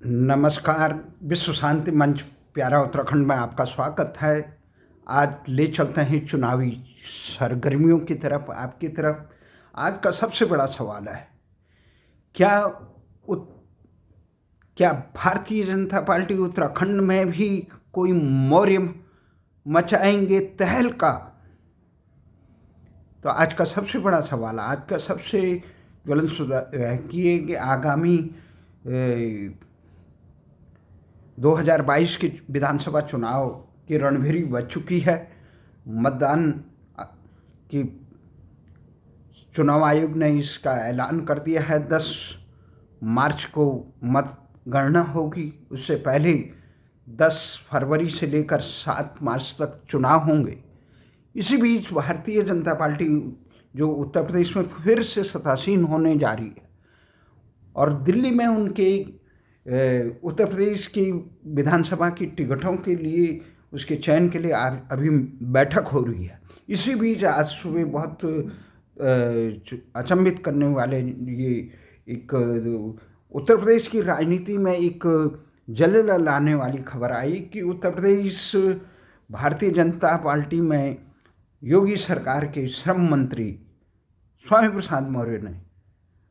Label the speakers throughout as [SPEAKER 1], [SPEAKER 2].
[SPEAKER 1] नमस्कार। विश्व शांति मंच प्यारा उत्तराखंड में आपका स्वागत है। आज ले चलते हैं चुनावी सरगर्मियों की तरफ, आपकी तरफ। आज का सबसे बड़ा सवाल है, क्या उत, क्या भारतीय जनता पार्टी उत्तराखंड में भी कोई मौर्य मचाएंगे तहलका? तो आज का सबसे बड़ा सवाल, आज का सबसे ज्वलन है कि आगामी 2022 के विधानसभा चुनाव की रणभेरी बज चुकी है। मतदान की चुनाव आयोग ने इसका ऐलान कर दिया है। 10 मार्च को मतगणना होगी। उससे पहले 10 फरवरी से लेकर 7 मार्च तक चुनाव होंगे। इसी बीच भारतीय जनता पार्टी जो उत्तर प्रदेश में फिर से सत्तासीन होने जा रही है और दिल्ली में उनके उत्तर प्रदेश की विधानसभा की टिकटों के लिए, उसके चयन के लिए अभी बैठक हो रही है। इसी बीच आज सुबह बहुत अचंभित करने वाले ये एक उत्तर प्रदेश की राजनीति में एक जलजला लाने वाली खबर आई कि उत्तर प्रदेश भारतीय जनता पार्टी में योगी सरकार के श्रम मंत्री स्वामी प्रसाद मौर्य ने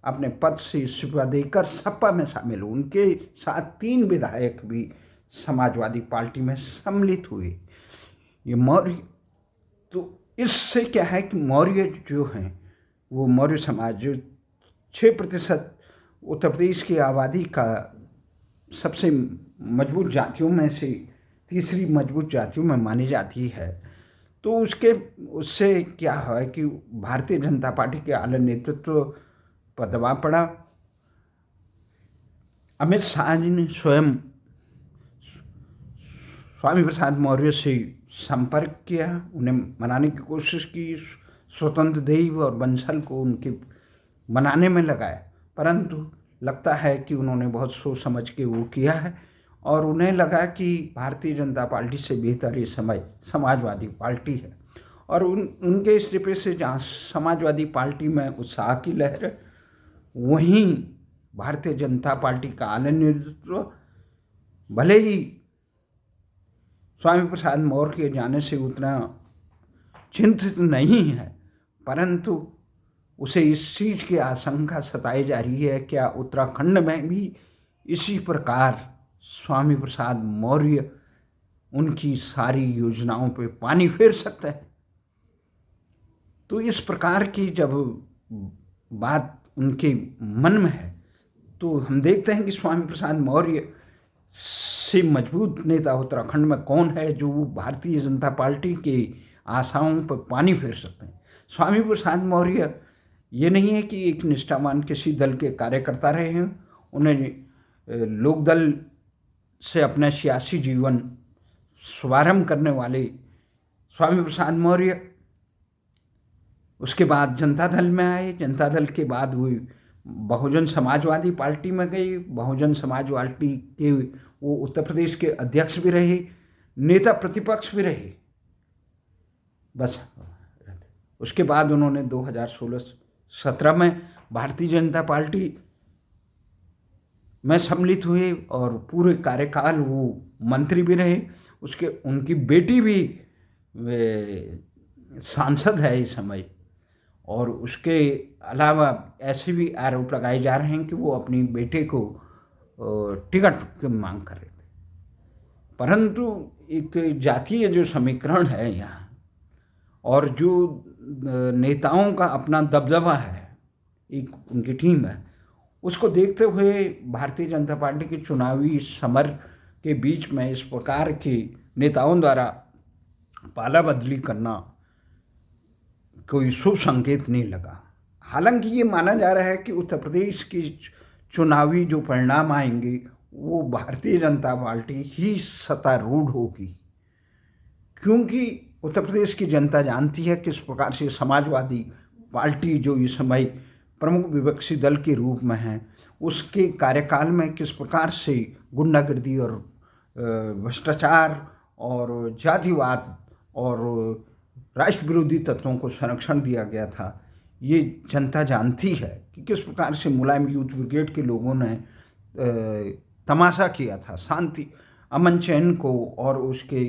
[SPEAKER 1] अपने पद से इस्तीफा देकर सपा में शामिल हुए। उनके साथ 3 विधायक भी समाजवादी पार्टी में सम्मिलित हुए। ये मौर्य, तो इससे क्या है कि मौर्य जो हैं वो मौर्य समाज जो 6% उत्तर प्रदेश की आबादी का सबसे मजबूत जातियों में से तीसरी मजबूत जातियों में मानी जाती है, तो उससे क्या है कि भारतीय जनता पार्टी के आला नेतृत्व पर दबाव पड़ा। अमित शाह जी ने स्वयं स्वामी प्रसाद मौर्य से संपर्क किया, उन्हें मनाने की कोशिश की, स्वतंत्र देव और बंसल को उनके मनाने में लगाया, परंतु लगता है कि उन्होंने बहुत सोच समझ के वो किया है और उन्हें लगा कि भारतीय जनता पार्टी से बेहतर ये समय समाजवादी पार्टी है। और उनके इस्तीफे से जहाँ समाजवादी पार्टी में उत्साह की लहर है, वहीं भारतीय जनता पार्टी का आला नेतृत्व भले ही स्वामी प्रसाद मौर्य के जाने से उतना चिंतित नहीं है, परंतु उसे इस चीज़ की आशंका सताई जा रही है, क्या उत्तराखंड में भी इसी प्रकार स्वामी प्रसाद मौर्य उनकी सारी योजनाओं पे पानी फेर सकते हैं। तो इस प्रकार की जब बात उनके मन में है, तो हम देखते हैं कि स्वामी प्रसाद मौर्य से मजबूत नेता उत्तराखंड में कौन है जो भारतीय जनता पार्टी के आशाओं पर पानी फेर सकते हैं। स्वामी प्रसाद मौर्य ये नहीं है कि एक निष्ठावान किसी दल के कार्यकर्ता रहे हैं। उन्हें लोकदल से अपना सियासी जीवन शुभारंभ करने वाले स्वामी प्रसाद मौर्य उसके बाद जनता दल में आए। जनता दल के बाद वो बहुजन समाजवादी पार्टी में गए। बहुजन समाजवादी के वो उत्तर प्रदेश के अध्यक्ष भी रहे, नेता प्रतिपक्ष भी रहे। बस उसके बाद उन्होंने 2016-17 में भारतीय जनता पार्टी में सम्मिलित हुए और पूरे कार्यकाल वो मंत्री भी रहे। उनकी बेटी भी सांसद है इस समय, और उसके अलावा ऐसे भी आरोप लगाए जा रहे हैं कि वो अपनी बेटे को टिकट की मांग कर रहे थे। परंतु एक जातीय जो समीकरण है यहाँ और जो नेताओं का अपना दबदबा है, एक उनकी टीम है, उसको देखते हुए भारतीय जनता पार्टी के चुनावी समर के बीच में इस प्रकार के नेताओं द्वारा पाला बदली करना कोई शुभ संकेत नहीं लगा। हालांकि ये माना जा रहा है कि उत्तर प्रदेश की चुनावी जो परिणाम आएंगे वो भारतीय जनता पार्टी ही सत्तारूढ़ होगी, क्योंकि उत्तर प्रदेश की जनता जानती है किस प्रकार से समाजवादी पार्टी जो इस समय प्रमुख विपक्षी दल के रूप में है, उसके कार्यकाल में किस प्रकार से गुंडागर्दी और भ्रष्टाचार और जातिवाद और राष्ट्र विरोधी तत्वों को संरक्षण दिया गया था। ये जनता जानती है कि किस प्रकार से मुलायम यूथ ब्रिगेड के लोगों ने तमाशा किया था, शांति अमन चैन को और उसके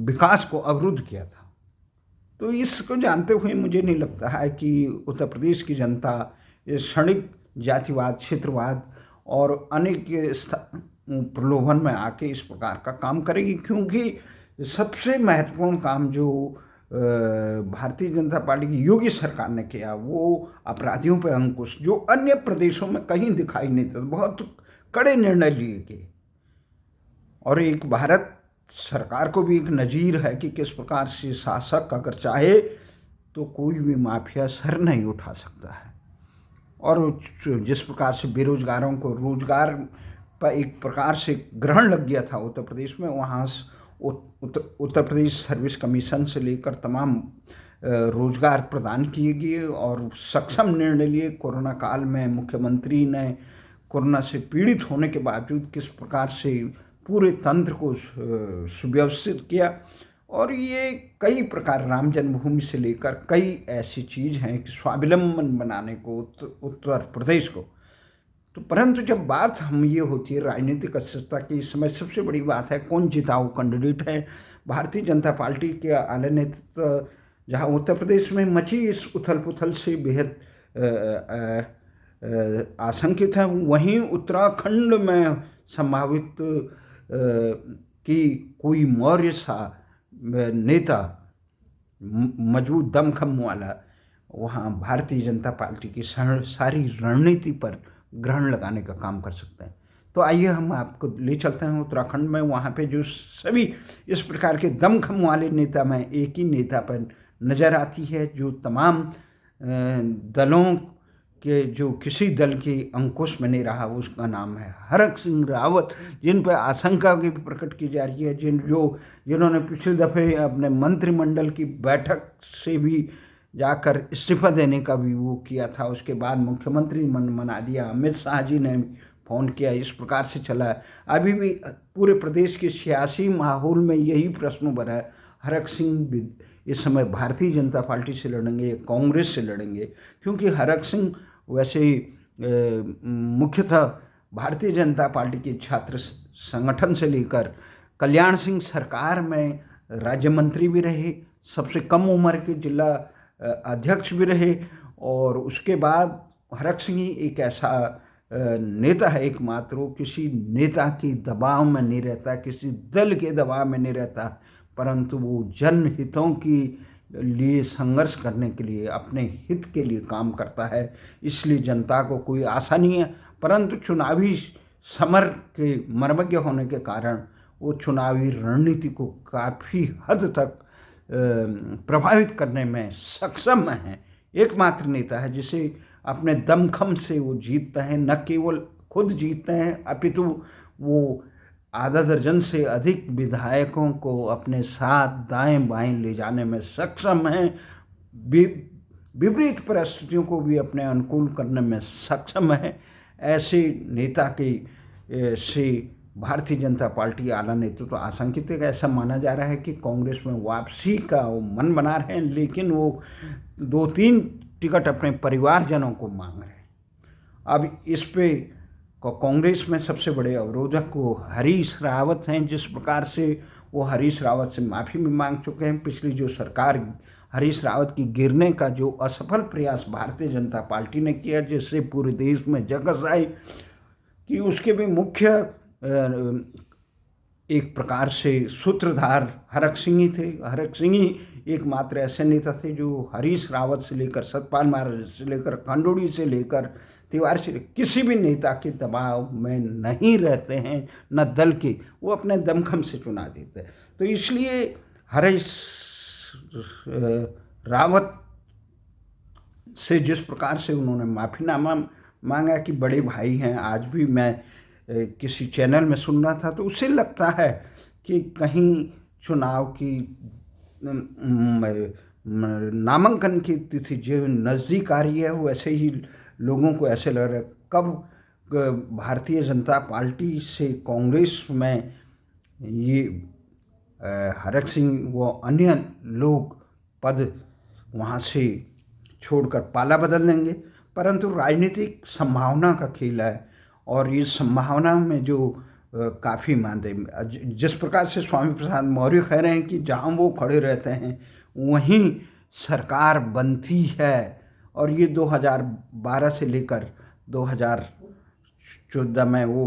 [SPEAKER 1] विकास को अवरुद्ध किया था। तो इसको जानते हुए मुझे नहीं लगता है कि उत्तर प्रदेश की जनता इस क्षणिक जातिवाद, क्षेत्रवाद और अनेक प्रलोभन में आके इस प्रकार का काम करेगी, क्योंकि सबसे महत्वपूर्ण काम जो भारतीय जनता पार्टी की योगी सरकार ने किया वो अपराधियों पर अंकुश, जो अन्य प्रदेशों में कहीं दिखाई नहीं देता। बहुत कड़े निर्णय लिए गए और एक भारत सरकार को भी एक नज़ीर है कि किस प्रकार से शासक अगर चाहे तो कोई भी माफिया सर नहीं उठा सकता है। और जिस प्रकार से बेरोजगारों को रोजगार पर एक प्रकार से ग्रहण लग गया था उत्तर प्रदेश में, वहाँ उत्तर प्रदेश सर्विस कमीशन से लेकर तमाम रोजगार प्रदान किए गए और सक्षम निर्णय लिए। कोरोना काल में मुख्यमंत्री ने कोरोना से पीड़ित होने के बावजूद किस प्रकार से पूरे तंत्र को सुव्यवस्थित किया, और ये कई प्रकार राम जन्मभूमि से लेकर कई ऐसी चीज़ हैं कि स्वावलंबन बनाने को उत्तर प्रदेश को। तो परंतु जब बात हम ये होती है राजनीतिक अस्थिरता की, इस समय सबसे बड़ी बात है कौन जिताऊ कैंडिडेट है। भारतीय जनता पार्टी के आला नेतृत्व जहाँ उत्तर प्रदेश में मची इस उथल पुथल से बेहद आशंकित है, वहीं उत्तराखंड में संभावित कि कोई मौर्य सा नेता मजबूत दमखम वाला वहाँ भारतीय जनता पार्टी की सारी रणनीति पर ग्रहण लगाने का काम कर सकते हैं। तो आइए हम आपको ले चलते हैं उत्तराखंड में। वहाँ पे जो सभी इस प्रकार के दमखम वाले नेता में एक ही नेता पर नज़र आती है, जो तमाम दलों के जो किसी दल के अंकुश में नहीं रहा, उसका नाम है हरक सिंह रावत, जिन पर आशंका भी प्रकट की जा रही है, जिन्होंने पिछले दफ़े अपने मंत्रिमंडल की बैठक से भी जाकर इस्तीफा देने का भी वो किया था, उसके बाद मुख्यमंत्री मना दिया। अमित शाह जी ने फ़ोन किया, इस प्रकार से चला है। अभी भी पूरे प्रदेश के सियासी माहौल में यही प्रश्न उभरा है, हरक सिंह इस समय भारतीय जनता पार्टी से लड़ेंगे या कांग्रेस से लड़ेंगे, क्योंकि हरक सिंह वैसे मुख्यतः भारतीय जनता पार्टी के छात्र संगठन से लेकर कल्याण सिंह सरकार में राज्य मंत्री भी रहे, सबसे कम उम्र के जिला अध्यक्ष भी रहे, और उसके बाद हरक सिंह एक ऐसा नेता है एकमात्र, वो किसी नेता के दबाव में नहीं रहता, किसी दल के दबाव में नहीं रहता, परंतु वो जनहितों की लिए संघर्ष करने के लिए, अपने हित के लिए काम करता है। इसलिए जनता को कोई आशा नहीं है, परंतु चुनावी समर के मर्मज्ञ होने के कारण वो चुनावी रणनीति को काफ़ी हद तक प्रभावित करने में सक्षम है। एकमात्र नेता है जिसे अपने दमखम से वो जीतते हैं, न केवल खुद जीतते हैं अपितु वो आधा दर्जन से अधिक विधायकों को अपने साथ दाएं बाएं ले जाने में सक्षम हैं, विपरीत परिस्थितियों को भी अपने अनुकूल करने में सक्षम है। ऐसे नेता के से भारतीय जनता पार्टी आला नेतृत्व तो आशंकित है। ऐसा माना जा रहा है कि कांग्रेस में वापसी का वो मन बना रहे हैं, लेकिन वो 2-3 टिकट अपने परिवारजनों को मांग रहे हैं। अब इस पे कांग्रेस में सबसे बड़े अवरोधक वो हरीश रावत हैं, जिस प्रकार से वो हरीश रावत से माफ़ी भी मांग चुके हैं। पिछली जो सरकार हरीश रावत की गिरने का जो असफल प्रयास भारतीय जनता पार्टी ने किया, जिससे पूरे देश में जगह आई, कि उसके भी मुख्य एक प्रकार से सूत्रधार हरक सिंह ही थे। हरक सिंह ही एकमात्र ऐसे नेता थे जो हरीश रावत से लेकर सतपाल महाराज से लेकर खंडूड़ी से लेकर तिवारी से किसी भी नेता के दबाव में नहीं रहते हैं, न दल के, वो अपने दमखम से चुना देते हैं। तो इसलिए हरीश रावत से जिस प्रकार से उन्होंने माफ़ीनामा मांगा कि बड़े भाई हैं, आज भी मैं किसी चैनल में सुन रहा था तो उससे लगता है कि कहीं चुनाव की नामांकन की तिथि जो नज़दीक आ रही है, वैसे ही लोगों को ऐसे लग रहा है कब भारतीय जनता पार्टी से कांग्रेस में ये हरक सिंह व अन्य लोग पद वहाँ से छोड़कर पाला बदल देंगे। परंतु राजनीतिक संभावना का खेल है और ये संभावनाओं में जो काफ़ी मानते हैं। जिस प्रकार से स्वामी प्रसाद मौर्य कह रहे हैं कि जहाँ वो खड़े रहते हैं वहीं सरकार बनती है, और ये 2012 से लेकर 2014 में वो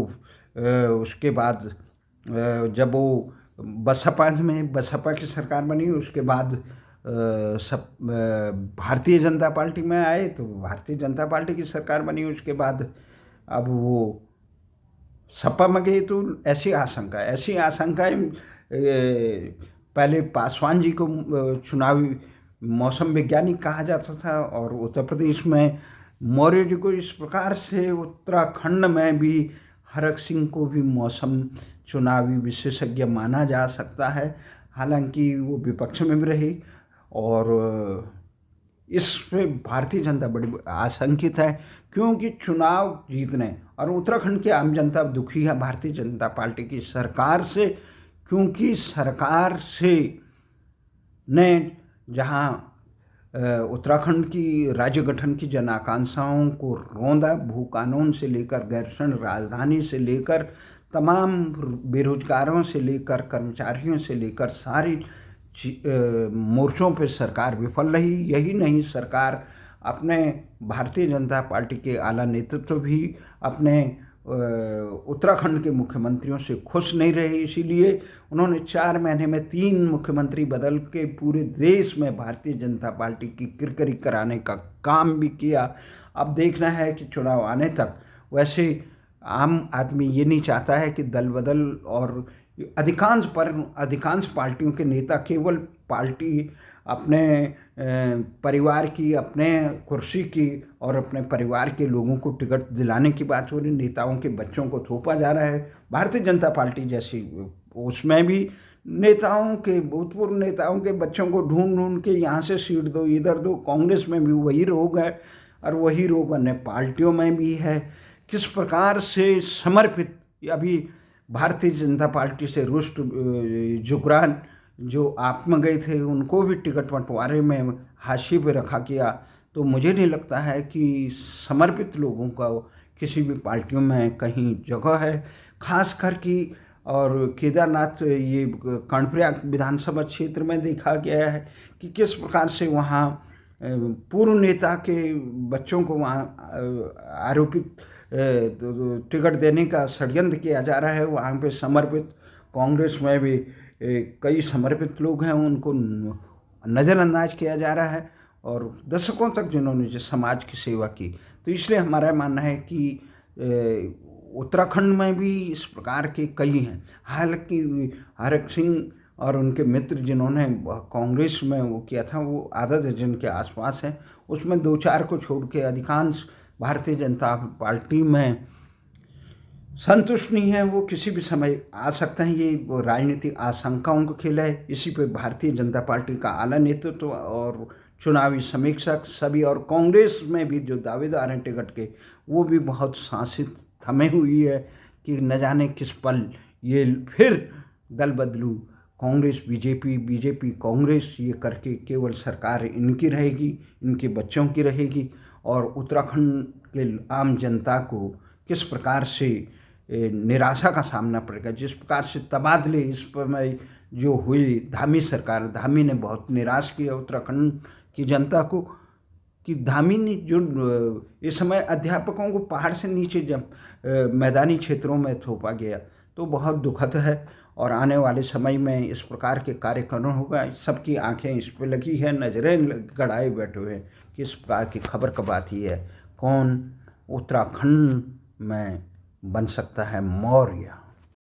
[SPEAKER 1] उसके बाद जब वो बसपा की सरकार बनी, उसके बाद सब भारतीय जनता पार्टी में आए तो भारतीय जनता पार्टी की सरकार बनी, उसके बाद अब वो सपा में गए। तो ऐसी आशंकाएं पहले पासवान जी को चुनावी मौसम वैज्ञानिक कहा जाता था, और उत्तर प्रदेश में मौर्य जी को इस प्रकार से, उत्तराखंड में भी हरक सिंह को भी मौसम चुनावी विशेषज्ञ माना जा सकता है। हालांकि वो विपक्ष में भी रही, और इस पे भारतीय जनता बड़ी आशंकित है, क्योंकि चुनाव जीतने, और उत्तराखंड की आम जनता दुखी है भारतीय जनता पार्टी की सरकार से, क्योंकि सरकार से ने जहां उत्तराखंड की राज्य गठन की जन आकांक्षाओं को रौंदा, भू कानून से लेकर गैरसैंण राजधानी से लेकर तमाम बेरोजगारों से लेकर कर्मचारियों से लेकर सारी मोर्चों पे सरकार विफल रही। यही नहीं, सरकार अपने भारतीय जनता पार्टी के आला नेतृत्व भी अपने उत्तराखंड के मुख्यमंत्रियों से खुश नहीं रहे, इसीलिए उन्होंने 4 महीने में 3 मुख्यमंत्री बदल के पूरे देश में भारतीय जनता पार्टी की किरकिरी कराने का काम भी किया। अब देखना है कि चुनाव आने तक, वैसे आम आदमी ये नहीं चाहता है कि दल बदल, और अधिकांश पार्टियों के नेता केवल पार्टी अपने परिवार की, अपने कुर्सी की और अपने परिवार के लोगों को टिकट दिलाने की बात हो रही, नेताओं के बच्चों को थोपा जा रहा है। भारतीय जनता पार्टी जैसी, उसमें भी भूतपूर्व नेताओं के बच्चों को ढूंढ के यहाँ से सीट दो, इधर दो। कांग्रेस में भी वही रोग है, और वही रोग अन्य पार्टियों में भी है। किस प्रकार से समर्पित, अभी भारतीय जनता पार्टी से रुष्ट जुगरान जो आप में गए थे, उनको भी टिकट बंटवारे में हाशिए पे रखा गया। तो मुझे नहीं लगता है कि समर्पित लोगों का किसी भी पार्टियों में कहीं जगह है, खासकर कि और केदारनाथ, ये कर्णप्रयाग विधानसभा क्षेत्र में देखा गया है कि किस प्रकार से वहाँ पूर्व नेता के बच्चों को वहाँ आरोपित टिकट देने का षड्यंत्र किया जा रहा है। वहाँ पे समर्पित, कांग्रेस में भी कई समर्पित लोग हैं, उनको नज़रअंदाज किया जा रहा है, और दशकों तक जिन्होंने जो समाज की सेवा की। तो इसलिए हमारा मानना है कि उत्तराखंड में भी इस प्रकार के कई हैं। हालांकि हरक सिंह और उनके मित्र जिन्होंने कांग्रेस में वो किया था, वो आधा दर्जन के आसपास हैं। उसमें 2-4 को छोड़ के अधिकांश भारतीय जनता पार्टी में संतुष्ट नहीं है। वो किसी भी समय आ सकते हैं। ये राजनीतिक आशंकाओं का खेल है। इसी पे भारतीय जनता पार्टी का आला नेतृत्व और चुनावी समीक्षक सभी, और कांग्रेस में भी जो दावेदार हैं टिकट के, वो भी बहुत शासित थमे हुई है कि न जाने किस पल ये फिर दल बदलू, कांग्रेस बीजेपी कांग्रेस, ये करके केवल सरकार इनकी रहेगी, इनके बच्चों की रहेगी, और उत्तराखंड के आम जनता को किस प्रकार से निराशा का सामना पड़ेगा। जिस प्रकार से तबादले इस समय जो हुई, धामी ने बहुत निराश किया उत्तराखंड की जनता को, कि धामी ने जो इस समय अध्यापकों को पहाड़ से नीचे जब मैदानी क्षेत्रों में थोपा गया, तो बहुत दुखद है। और आने वाले समय में इस प्रकार के कार्यक्रम होगा। सबकी आंखें इस पर लगी है, नजरें गड़ाए बैठे हुए हैं कि इस प्रकार की खबर कब आती है, कौन उत्तराखंड में बन सकता है मौर्य।